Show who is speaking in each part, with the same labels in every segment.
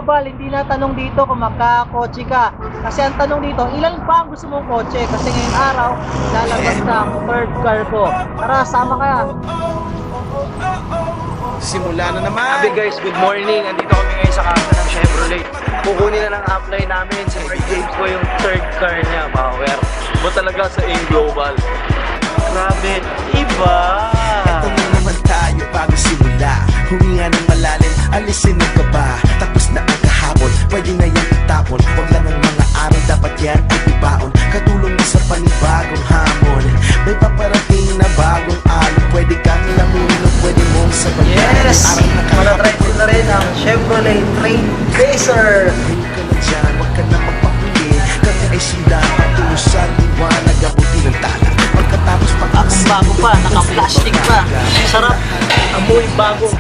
Speaker 1: Global, hindi na tanong dito kung magkakotse ka. Kasi ang tanong dito, ilan pa ang gusto mong kotse? Kasi ngayong araw, lalabas na ang third car ko. Tara, sama kaya.
Speaker 2: Simula na naman.
Speaker 3: Sabi guys, good morning. Andito kami ngayon sa kasa ng Chevrolet. Kukunin na ng apply namin. Si James ko yung third car niya. Power. Iba talaga sa AIM Global. Grabe. Iba.
Speaker 2: Ito na naman tayo bago simula. Huminga ng malalim, alisin ang kaba. Tapos na ang kahapon, pwede na yan itapon. Huwag lang ang mga araw, dapat yan ay ibaon. Katulong na sa panibagong hamon. May paparating na bagong alon. Pwede kang lamino, pwede mong sabayan.
Speaker 1: Yes! Manatry ko na rin ang Chevrolet Trailblazer.
Speaker 2: Hindi ka na dyan, huwag ka na magpapuli. Kami ay sila, patusan, liwanag, abuti ng tala. Pagkatapos
Speaker 1: Ang bago pa, naka-plastic pa. Sarap. Amoy bago.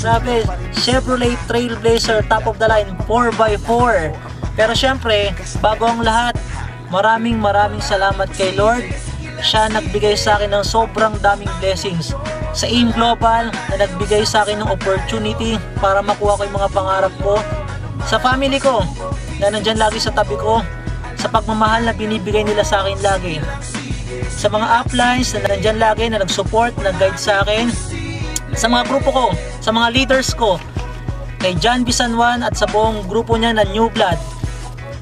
Speaker 1: Grabe, Chevrolet Trailblazer, top of the line, 4x4. Pero syempre, bago ang lahat, maraming salamat kay Lord. Siya nagbigay sa akin ng sobrang daming blessings. Sa AIM Global, na nagbigay sa akin ng opportunity para makuha ko yung mga pangarap ko. Sa family ko, na nandyan lagi sa tabi ko. Sa pagmamahal na binibigay nila sa akin lagi. Sa mga uplines na nandyan lagi, na nag-support, nag-guide sa akin. Sa mga grupo ko, sa mga leaders ko, kay John Bisanwan at sa buong grupo niya na New Blood,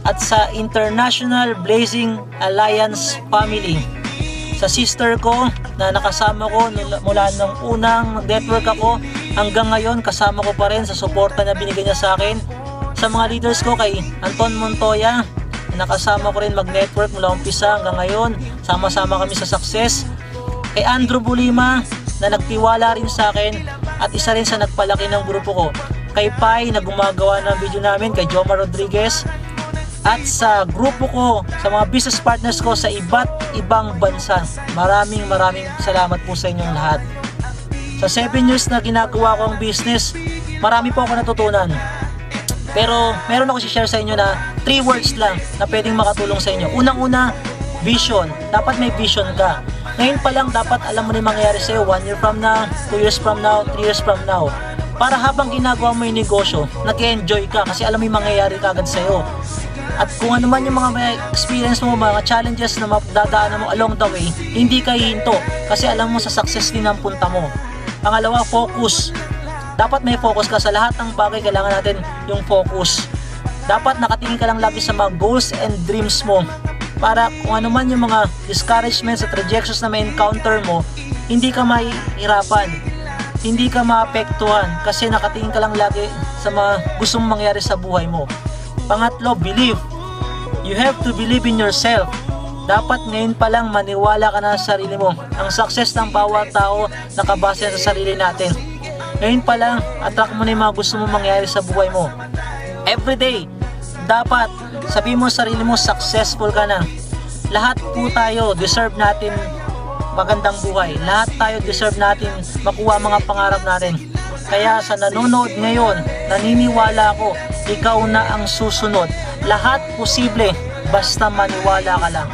Speaker 1: at sa International Blazing Alliance family, sa sister ko na nakasama ko mula nung unang network ako hanggang ngayon, kasama ko pa rin sa suporta na binigay niya sa akin. Sa mga leaders ko, kay Anton Montoya, nakasama ko rin mag-network mula umpisa hanggang ngayon, sama-sama kami sa success. Kay Andrew Bulima, na nagtiwala rin sa akin at isa rin sa nagpalaki ng grupo ko. Kay Pai, na gumagawa ng video namin, kay Jomar Rodriguez, at sa grupo ko, sa mga business partners ko sa iba't ibang bansa. Maraming salamat po sa inyong lahat. Sa 7 years na ginagawa ko ang business, marami po ako natutunan. Pero meron ako i-share sa inyo na 3 words lang na pwedeng makatulong sa inyo. Unang-una, vision. Dapat may vision ka. Ngayon pa lang dapat alam mo na yung mangyayari sa'yo 1 year from now, 2 years from now, 3 years from now. Para habang ginagawa mo yung negosyo, nag-enjoy ka kasi alam mo yung mangyayari kagad sa'yo. At kung ano man yung mga experience mo, mga challenges na dadaanan mo along the way, hindi ka hihinto kasi alam mo sa success din ang punta mo. Pangalawa, focus. Dapat may focus ka sa lahat ng bagay, kailangan natin yung focus. Dapat nakatingin ka lang lagi sa mga goals and dreams mo. Para kung ano man yung mga discouragements at rejections na may encounter mo, hindi ka mahihirapan, hindi ka maapektuhan kasi nakatingin ka lang lagi sa mga gusto mong mangyari sa buhay mo. Pangatlo, believe. You have to believe in yourself. Dapat ngayon pa lang maniwala ka na sa sarili mo. Ang success ng bawat tao nakabase sa sarili natin. Ngayon pa lang, attract mo na yung mga gusto mong mangyari sa buhay mo. Everyday, dapat sabihin mo sa sarili mo, successful ka na. Lahat po tayo deserve natin magandang buhay. Lahat tayo deserve natin makuha mga pangarap natin. Kaya sa nanonood ngayon, naniniwala ako, ikaw na ang susunod. Lahat posible, basta maniwala ka lang.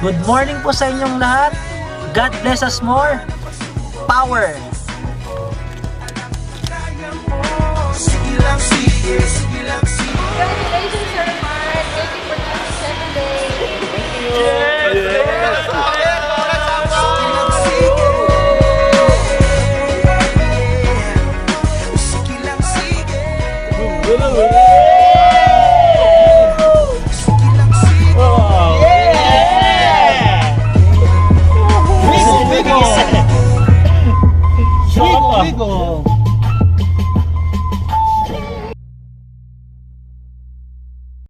Speaker 1: Good morning po sa inyong lahat. God bless us more. Power!
Speaker 2: sige lang, sige.
Speaker 4: Congratulations